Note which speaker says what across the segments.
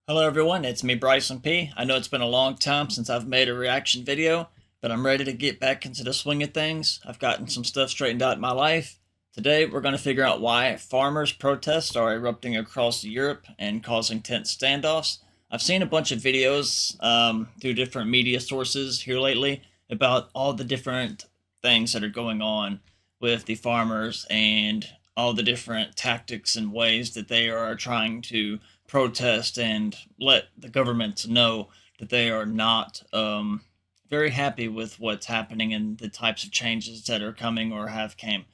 Speaker 1: Hello everyone, it's me Bryson P. I know it's been a long time since I've made a reaction video, but I'm ready to get back into the swing of things. I've gotten some stuff straightened out in my life. Today we're going to figure out why farmers' protests are erupting across Europe and causing tense standoffs. I've seen a bunch of videos through different media sources here lately about all the different things that are going on with the farmers and all the different tactics and ways that they are trying to protest and let the government know that they are not very happy with what's happening and the types of changes that are coming or have came.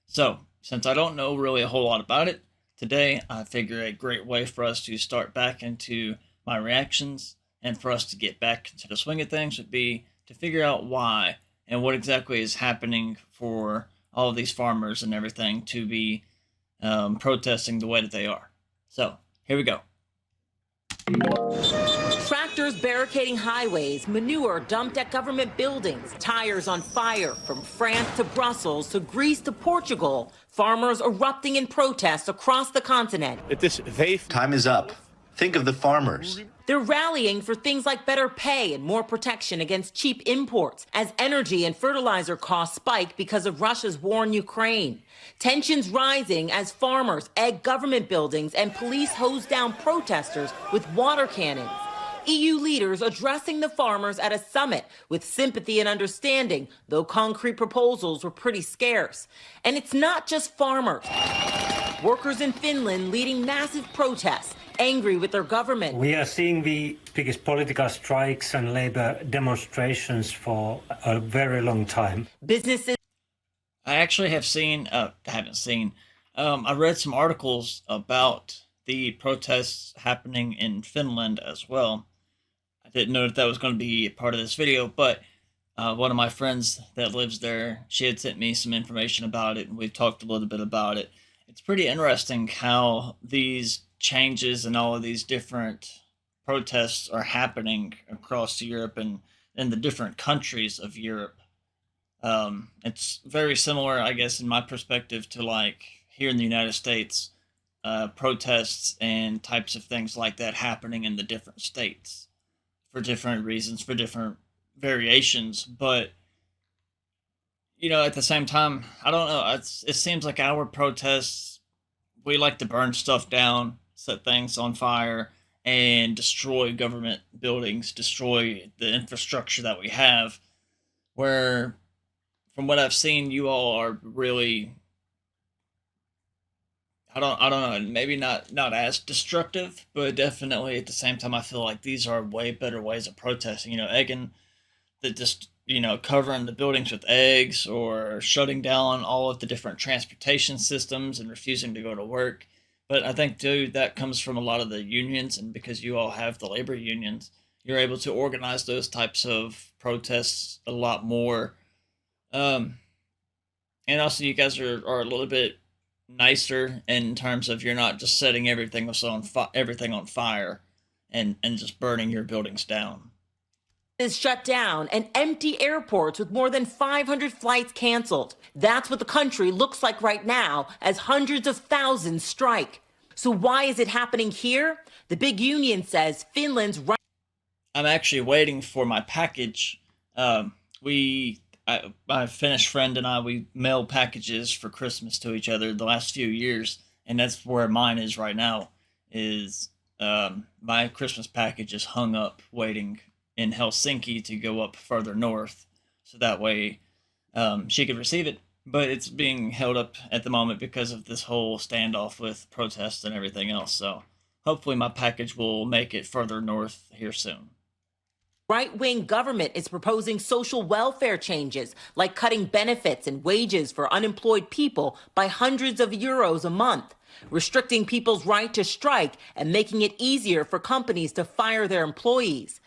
Speaker 1: So, since I don't know really a whole lot about it, today I figure a great way for us to start back into my reactions and for us to get back into the swing of things would be to figure out why and what exactly is happening for all of these farmers and everything to be protesting the way that they are. So, here we go.
Speaker 2: Tractors barricading highways, manure dumped at government buildings, tires on fire from France to Brussels to Greece to Portugal. Farmers erupting in protest across the continent.
Speaker 3: Time is up. Think of the farmers.
Speaker 2: They're rallying for things like better pay and more protection against cheap imports as energy and fertilizer costs spike because of Russia's war in Ukraine. Tensions rising as farmers egg government buildings and police hose down protesters with water cannons. EU leaders addressing the farmers at a summit with sympathy and understanding, though concrete proposals were pretty scarce. And it's not just farmers. Workers in Finland leading massive protests, angry with their government.
Speaker 4: We are seeing the biggest political strikes and labor demonstrations for a very long time.
Speaker 2: Businesses.
Speaker 1: I actually have I read some articles about the protests happening in Finland as well. I didn't know that was going to be a part of this video, but one of my friends that lives there, she had sent me some information about it, and we've talked a little bit about it. It's pretty interesting how these changes and all of these different protests are happening across Europe and in the different countries of Europe. It's very similar, I guess, in my perspective to like here in the United States, protests and types of things like that happening in the different states for different reasons, for different variations. But, you know, at the same time, I don't know, it seems like our protests, we like to burn stuff down, set things on fire, and destroy government buildings, destroy the infrastructure that we have, where from what I've seen, you all are really, I don't know, maybe not as destructive, but definitely at the same time, I feel like these are way better ways of protesting. You know, egging the just covering the buildings with eggs or shutting down all of the different transportation systems and refusing to go to work. But I think too that comes from a lot of the unions, and because you all have the labor unions, you're able to organize those types of protests a lot more. And also you guys are a little bit nicer in terms of you're not just setting everything on fire and just burning your buildings down.
Speaker 2: Is shut down and empty airports with more than 500 flights canceled. That's what the country looks like right now as hundreds of thousands strike. So why is it happening here? The big union says Finland's right.
Speaker 1: I'm actually waiting for my package. My Finnish friend and I, we mail packages for Christmas to each other the last few years, and that's where mine is right now, is my Christmas package is hung up waiting in Helsinki to go up further north, so that way she could receive it. But it's being held up at the moment because of this whole standoff with protests and everything else. So hopefully my package will make it further north here soon.
Speaker 2: Right-wing government is proposing social welfare changes, like cutting benefits and wages for unemployed people by hundreds of euros a month, restricting people's right to strike and making it easier for companies to fire their employees.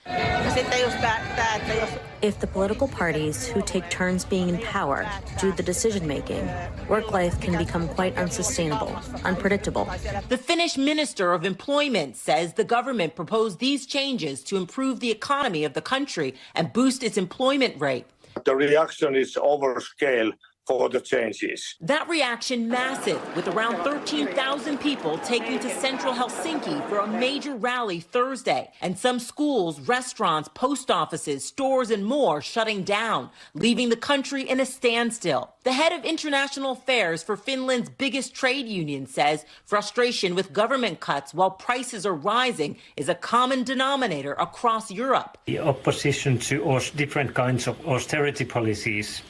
Speaker 5: If the political parties who take turns being in power do the decision-making, work life can become quite unsustainable, unpredictable.
Speaker 2: The Finnish Minister of Employment says the government proposed these changes to improve the economy of the country and boost its employment rate.
Speaker 6: The reaction is overscale for the changes.
Speaker 2: That reaction massive, with around 13,000 people taking to central Helsinki for a major rally Thursday, and some schools, restaurants, post offices, stores, and more shutting down, leaving the country in a standstill. The head of international affairs for Finland's biggest trade union says frustration with government cuts while prices are rising is a common denominator across Europe.
Speaker 4: The opposition to different kinds of austerity policies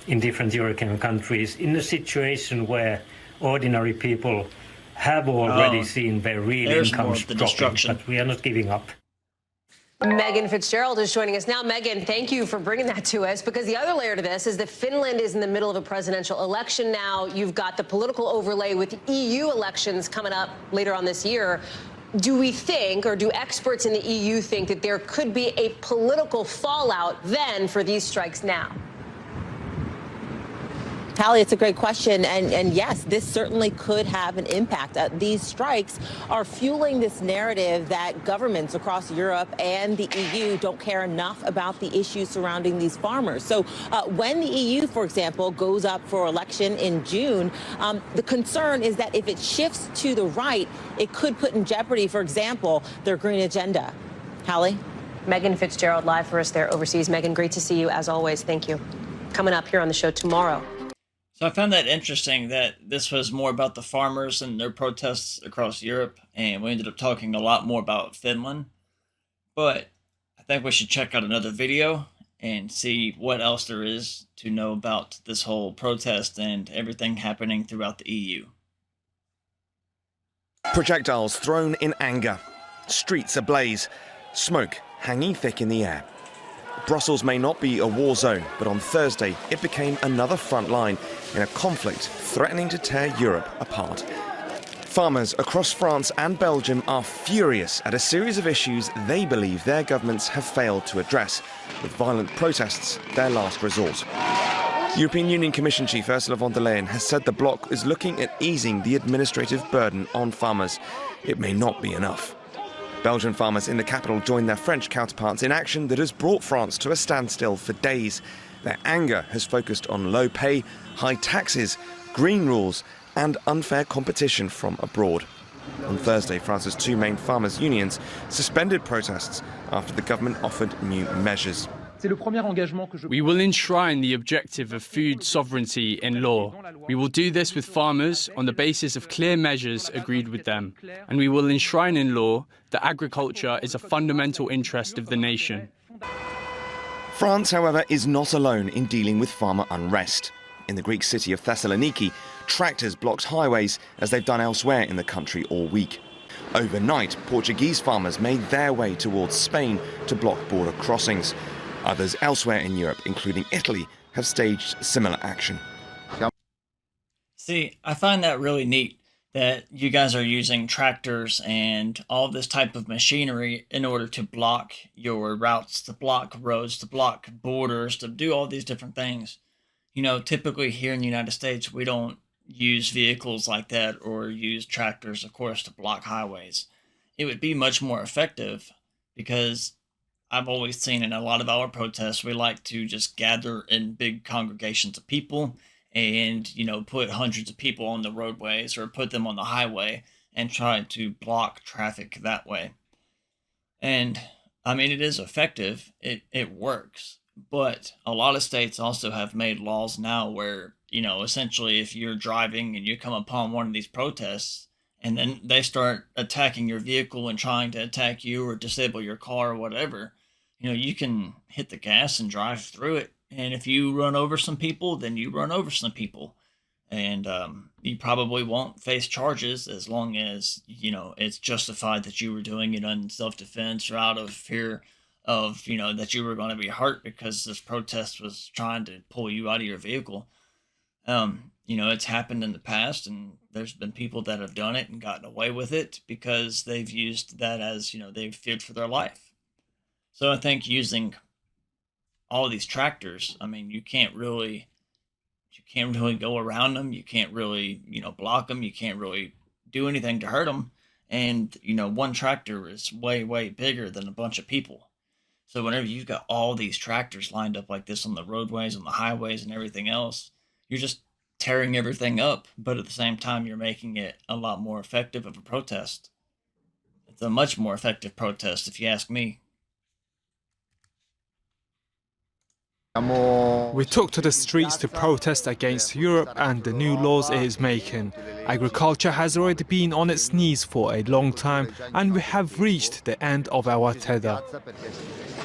Speaker 4: in different European countries in a situation where ordinary people have already seen their real incomes dropping, but we are not giving up.
Speaker 7: Megan Fitzgerald is joining us now. Megan, thank you for bringing that to us, because the other layer to this is that Finland is in the middle of a presidential election now. You've got the political overlay with EU elections coming up later on this year. Do we think, or do experts in the EU think, that there could be a political fallout then for these strikes now?
Speaker 2: Hallie, it's a great question. And yes, this certainly could have an impact. These strikes are fueling this narrative that governments across Europe and the EU don't care enough about the issues surrounding these farmers. So when the EU, for example, goes up for election in June, the concern is that if it shifts to the right, it could put in jeopardy, for example, their green agenda. Hallie?
Speaker 7: Megan Fitzgerald live for us there overseas. Megan, great to see you as always. Thank you. Coming up here on the show tomorrow.
Speaker 1: So I found that interesting that this was more about the farmers and their protests across Europe, and we ended up talking a lot more about Finland. But I think we should check out another video and see what else there is to know about this whole protest and everything happening throughout the EU.
Speaker 8: Projectiles thrown in anger, streets ablaze, smoke hanging thick in the air. Brussels may not be a war zone, but on Thursday it became another front line in a conflict threatening to tear Europe apart. Farmers across France and Belgium are furious at a series of issues they believe their governments have failed to address, with violent protests their last resort. European Union Commission Chief Ursula von der Leyen has said the bloc is looking at easing the administrative burden on farmers. It may not be enough. Belgian farmers in the capital joined their French counterparts in action that has brought France to a standstill for days. Their anger has focused on low pay, high taxes, green rules and unfair competition from abroad. On Thursday, France's two main farmers' unions suspended protests after the government offered new measures.
Speaker 9: We will enshrine the objective of food sovereignty in law. We will do this with farmers on the basis of clear measures agreed with them. And we will enshrine in law that agriculture is a fundamental interest of the nation.
Speaker 8: France, however, is not alone in dealing with farmer unrest. In the Greek city of Thessaloniki, tractors blocked highways as they've done elsewhere in the country all week. Overnight, Portuguese farmers made their way towards Spain to block border crossings. Others elsewhere in Europe, including Italy, have staged similar action.
Speaker 1: See, I find that really neat that you guys are using tractors and all this type of machinery in order to block your routes, to block roads, to block borders, to do all these different things. You know, typically here in the United States, we don't use vehicles like that or use tractors, of course, to block highways. It would be much more effective because I've always seen in a lot of our protests, we like to just gather in big congregations of people and, you know, put hundreds of people on the roadways or put them on the highway and try to block traffic that way. And I mean, it is effective. It works. But a lot of states also have made laws now where, you know, essentially if you're driving and you come upon one of these protests, and then they start attacking your vehicle and trying to attack you or disable your car or whatever, you know, you can hit the gas and drive through it. And if you run over some people, then you run over some people. And you probably won't face charges as long as, you know, it's justified that you were doing it in self-defense or out of fear of, you know, that you were going to be hurt because this protest was trying to pull you out of your vehicle. You know, it's happened in the past, and there's been people that have done it and gotten away with it because they've used that as, you know, they've feared for their life. So I think using all these tractors, I mean, you can't really go around them. You can't really, you know, block them. You can't really do anything to hurt them. And, you know, one tractor is way, way bigger than a bunch of people. So whenever you've got all these tractors lined up like this on the roadways, on the highways and everything else, You're just tearing everything up, but at the same time, you're making it a lot more effective of a protest. It's a much more effective protest, if you ask me.
Speaker 6: We took to the streets to protest against Europe and the new laws it is making. Agriculture has already been on its knees for a long time, and we have reached the end of our tether.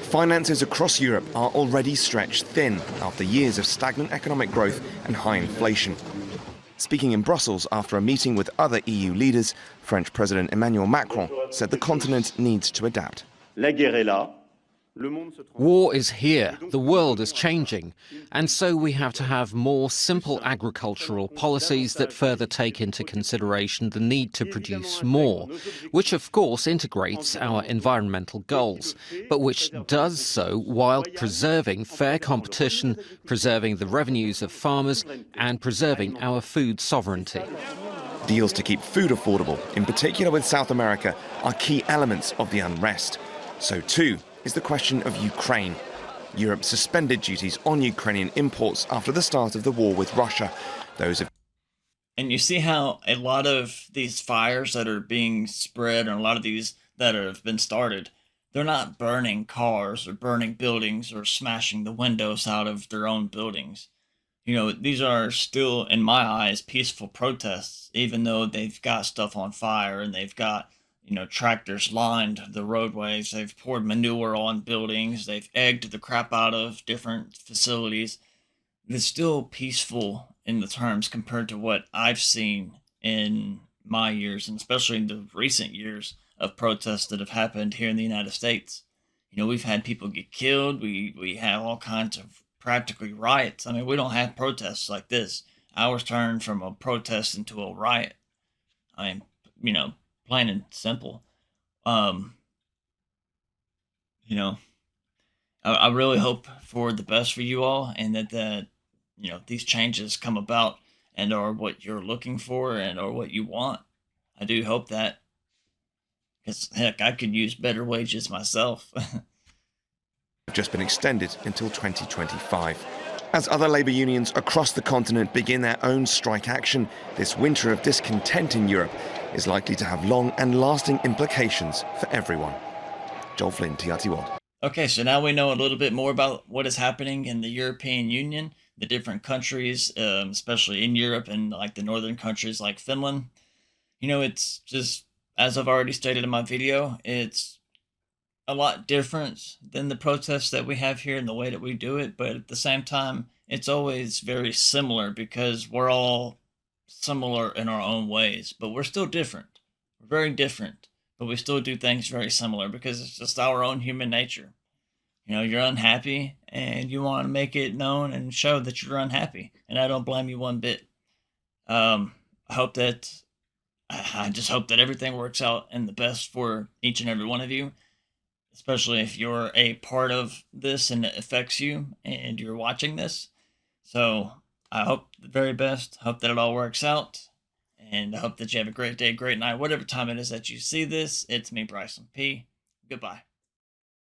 Speaker 8: Finances across Europe are already stretched thin after years of stagnant economic growth and high inflation. Speaking in Brussels after a meeting with other EU leaders, French President Emmanuel Macron said the continent needs to adapt.
Speaker 10: War is here, the world is changing, and so we have to have more simple agricultural policies that further take into consideration the need to produce more, which of course integrates our environmental goals, but which does so while preserving fair competition, preserving the revenues of farmers, and preserving our food sovereignty.
Speaker 8: Deals to keep food affordable, in particular with South America, are key elements of the unrest. So too is the question of Ukraine. Europe suspended duties on Ukrainian imports after the start of the war with Russia.
Speaker 1: And you see how a lot of these fires that are being spread, and a lot of these that have been started, they're not burning cars or burning buildings or smashing the windows out of their own buildings. You know, these are still, in my eyes, peaceful protests, even though they've got stuff on fire and they've got, you know, tractors lined the roadways, they've poured manure on buildings, they've egged the crap out of different facilities. It's still peaceful in the terms compared to what I've seen in my years, and especially in the recent years of protests that have happened here in the United States. You know, we've had people get killed, we have all kinds of practically riots. I mean, we don't have protests like this. Ours turned from a protest into a riot. I mean, you know, plain and simple. You know, I really hope for the best for you all, and that you know, these changes come about and are what you're looking for and are what you want. I do hope that, because heck, I could use better wages myself.
Speaker 8: Just been extended until 2025. As other labour unions across the continent begin their own strike action, this winter of discontent in Europe is likely to have long and lasting implications for everyone. Joel Flynn, TRT World.
Speaker 1: Okay, so now we know a little bit more about what is happening in the European Union, the different countries, especially in Europe and like the northern countries like Finland. You know, it's just, as I've already stated in my video, it's a lot different than the protests that we have here and the way that we do it, but at the same time, it's always very similar because we're all similar in our own ways, but we're still different. We're very different, but we still do things very similar because it's just our own human nature. You know, you're unhappy and you want to make it known and show that you're unhappy, and I don't blame you one bit. I just hope that everything works out in the best for each and every one of you, especially if you're a part of this and it affects you and you're watching this. So I hope the very best. Hope that it all works out. And I hope that you have a great day, great night, whatever time it is that you see this. It's me, Bryson P. Goodbye.